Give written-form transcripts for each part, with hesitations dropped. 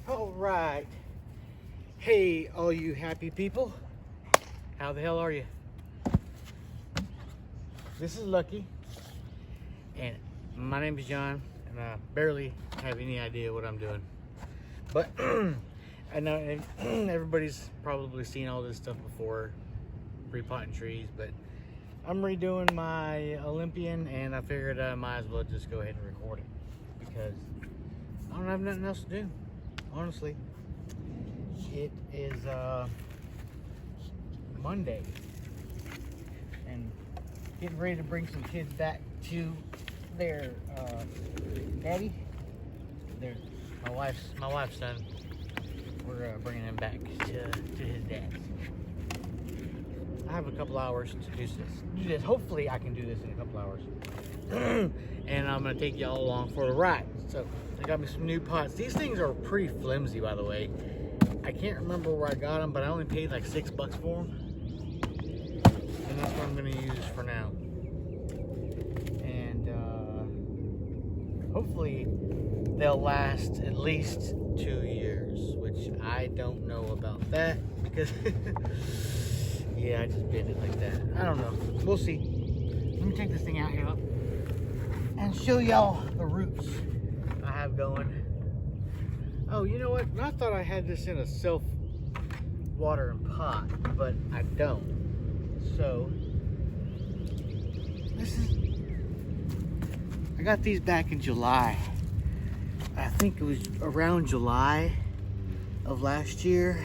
All right. Hey, all you happy people. How the hell are you? This is Lucky, and my name is John, and I barely have any idea what I'm doing. But I know everybody's probably seen all this stuff before, repotting trees, but I'm redoing my Olympian, and I figured I might as well just go ahead and record it because I don't have nothing else to do, honestly. It is Monday, and getting ready to bring some kids back to their daddy. Their my wife's son. We're bringing him back to his dad's. I have a couple hours to do this. Hopefully, I can do this in a couple hours. And I'm gonna take y'all along for the ride. So I got me some new pots. These things are pretty flimsy, by the way. I can't remember where I got them, but I only paid like $6 for them. And that's what I'm gonna use for now. And hopefully they'll last at least 2 years, which I don't know about that because yeah, I just bend it like that. I don't know. We'll see. Let me take this thing out here and show y'all the roots I have going. Oh, you know what? I thought I had this in a self-watering pot, but I don't. So, I got these back in July. I think it was around July of last year.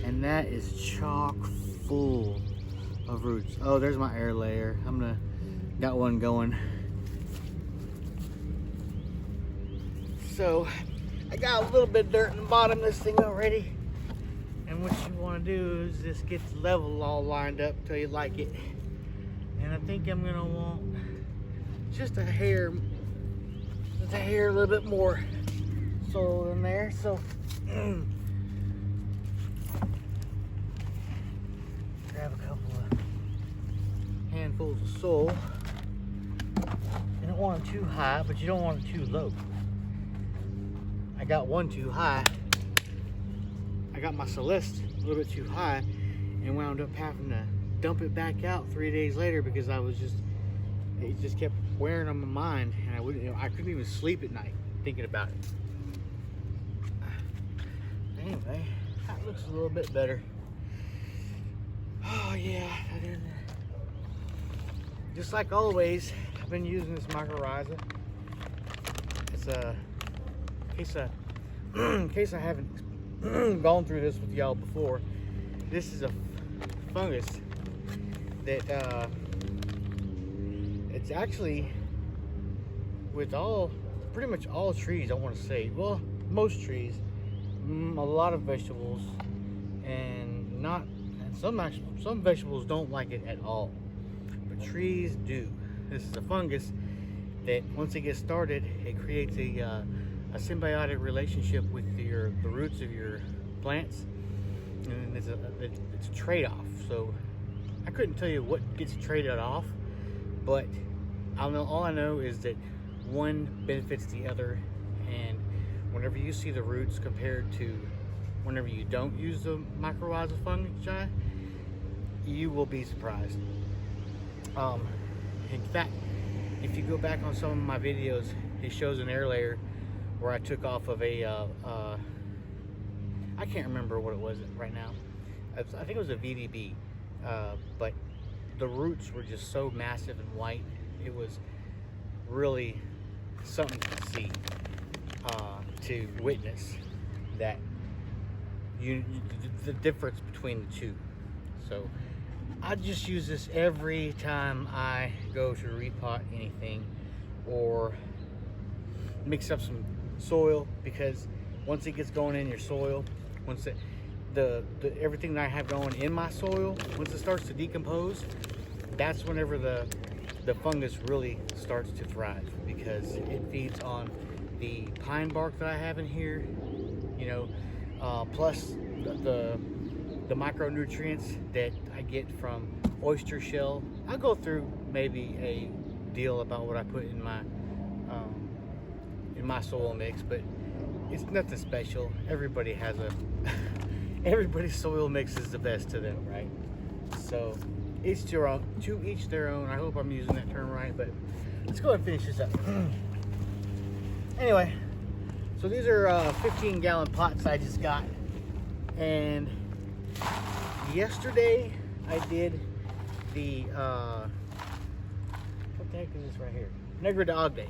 And that is chock full of roots. Oh, there's my air layer. Got one going. So, I got a little bit of dirt in the bottom of this thing already. And what you want to do is just get the level all lined up till you like it. And I think I'm going to want just a hair a little bit more soil in there. So, grab a couple of handfuls of soil. You don't want it too high, but you don't want it too low. I got one too high. I got my Celeste a little bit too high and wound up having to dump it back out 3 days later because it just kept wearing on my mind, and I couldn't even sleep at night thinking about it. Anyway, that looks a little bit better. Oh yeah, just like always, I've been using this mycorrhizal. It's in case I haven't gone through this with y'all before, this is a fungus that it's actually with pretty much all trees. I want to say, well, most trees, a lot of vegetables, and some vegetables don't like it at all, but trees do. This is a fungus that once it gets started, it creates a symbiotic relationship with the roots of your plants, and it's a trade-off. So I couldn't tell you what gets traded off, but all I know is that one benefits the other, and whenever you see the roots compared to whenever you don't use the mycorrhizal fungi, you will be surprised. In fact, if you go back on some of my videos, it shows an air layer where I took off of I can't remember what it was right now. I think it was a VDB, but the roots were just so massive and white. It was really something to see, to witness that the difference between the two. So I just use this every time I go to repot anything or mix up some soil, because once it gets going in your soil, once everything that I have going in my soil, once it starts to decompose, that's whenever the fungus really starts to thrive, because it feeds on the pine bark that I have in here, plus the micronutrients that I get from oyster shell. I'll go through maybe a deal about what I put in my soil mix, but it's nothing special. Everybody has a everybody's soil mix is the best to them, right? So each to each their own. I hope I'm using that term right, but let's go ahead and finish this up. Anyway, so these are 15-gallon pots I just got, and yesterday I did the what the heck is this right here? Negro Dog Day.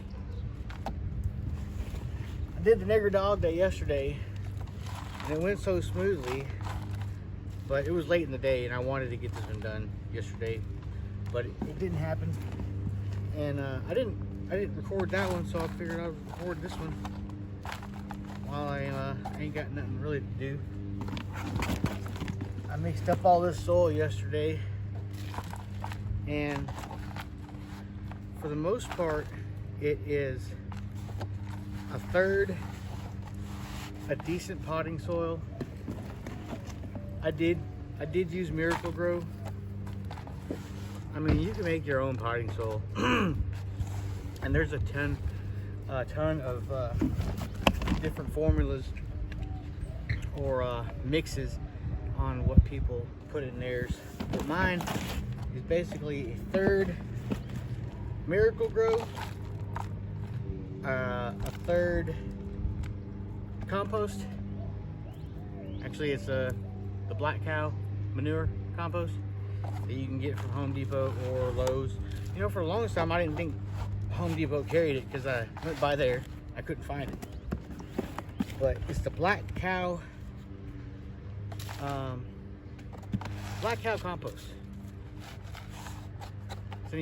I did the Negro Dog Day yesterday, and it went so smoothly, but it was late in the day, and I wanted to get this one done yesterday, but it didn't happen, and I didn't record that one, so I figured I'd record this one while I ain't got nothing really to do. I mixed up all this soil yesterday, and for the most part, it is a third a decent potting soil. I did use Miracle-Gro. I mean, you can make your own potting soil, and there's a ton of different formulas or mixes on what people put in theirs. But mine is basically a third Miracle-Gro, a third compost. Actually, it's the Black Cow manure compost that you can get from Home Depot or Lowe's. You know, for the longest time, I didn't think Home Depot carried it because I went by there, I couldn't find it. But it's the Black Cow compost. It's in a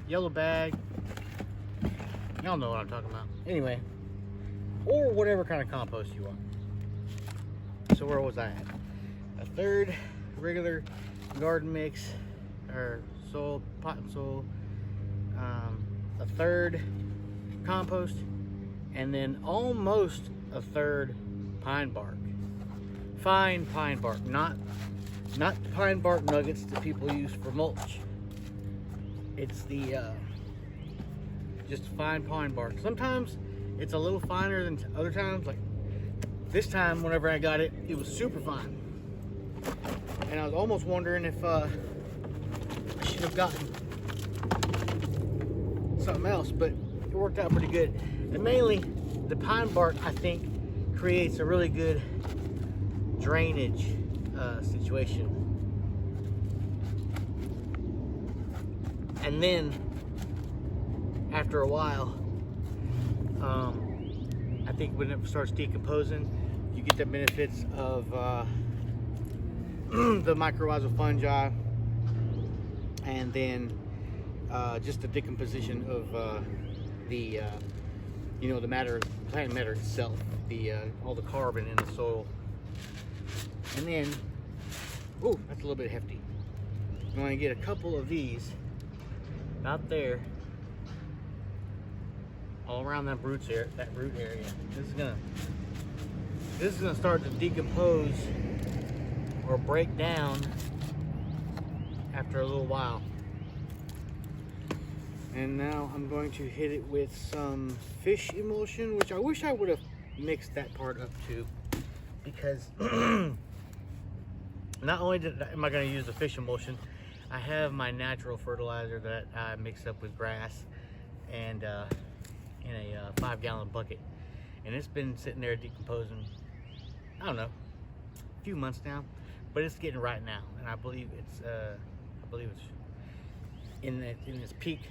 yellow bag. Y'all know what I'm talking about. Anyway, or whatever kind of compost you want. So where was I at? A third regular garden mix or soil, potting soil, a third compost, and then almost a third pine bark. Fine pine bark, not pine bark nuggets that people use for mulch. It's the just fine pine bark. Sometimes it's a little finer than other times. Like this time, whenever I got it, it was super fine, and I was almost wondering if I should have gotten something else, but it worked out pretty good. And mainly, the pine bark, I think, creates a really good drainage situation. And then, after a while, I think when it starts decomposing, you get the benefits of the mycorrhizal fungi, and then just the decomposition of the the plant matter itself, all the carbon in the soil. And then, oh, that's a little bit hefty. I'm going to get a couple of these out there, all around that root area. This is gonna start to decompose or break down after a little while. And now I'm going to hit it with some fish emulsion, which I wish I would have mixed that part up too, because not only am I going to use the fish emulsion, I have my natural fertilizer that I mix up with grass and in a 5-gallon bucket, and it's been sitting there decomposing, I don't know, a few months now, but it's getting right now, and I believe it's in its peak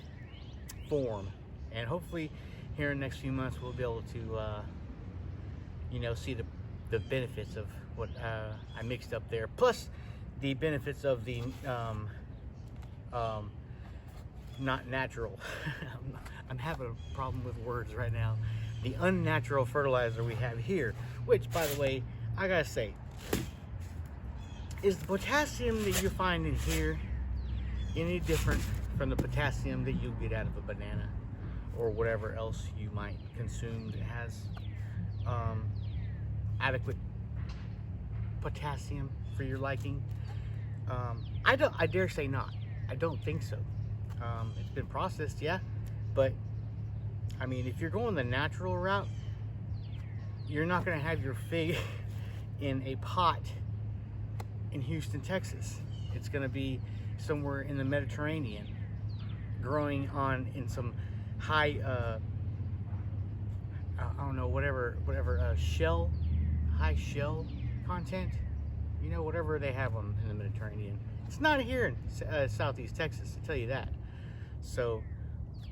form, and hopefully here in the next few months we'll be able to see the benefits of what I mixed up there, plus the benefits of the not natural I'm having a problem with words right now, the unnatural fertilizer we have here, which, by the way, I gotta say, is the potassium that you're finding here any different from the potassium that you get out of a banana or whatever else you might consume that has adequate potassium for your liking? I dare say not. I don't think so. It's been processed, yeah, but I mean, if you're going the natural route, you're not going to have your fig in a pot in Houston, Texas. It's going to be somewhere in the Mediterranean, growing on in some high, I don't know, whatever shell, high shell content. You know, whatever they have them in the Mediterranean. It's not here in Southeast Texas, to tell you that. So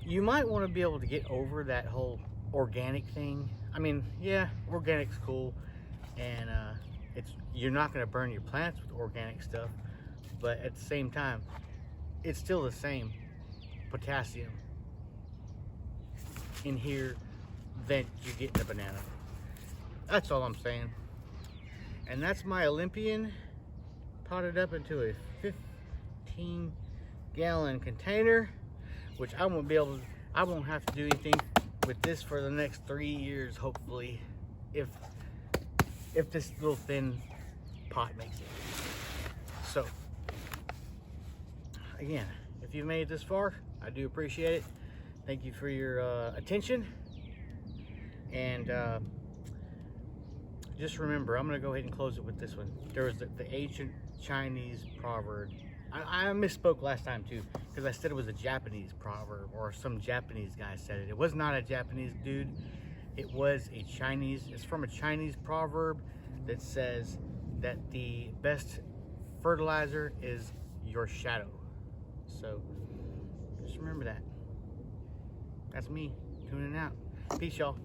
you might want to be able to get over that whole organic thing. I mean, yeah, organic's cool, and you're not going to burn your plants with organic stuff, but at the same time, it's still the same potassium in here that you get in a banana. That's all I'm saying. And that's my Olympian potted up into a 15-gallon container, which I won't have to do anything with this for the next 3 years, hopefully, if this little thin pot makes it. So, again, if you've made it this far, I do appreciate it. Thank you for your attention. And just remember, I'm going to go ahead and close it with this one. There was the ancient Chinese proverb. I misspoke last time too, because I said it was a Japanese proverb, or some Japanese guy said it. It was not a Japanese dude. It was a Chinese. It's from a Chinese proverb that says that the best fertilizer is your shadow. So just remember that. That's me tuning out. Peace, y'all.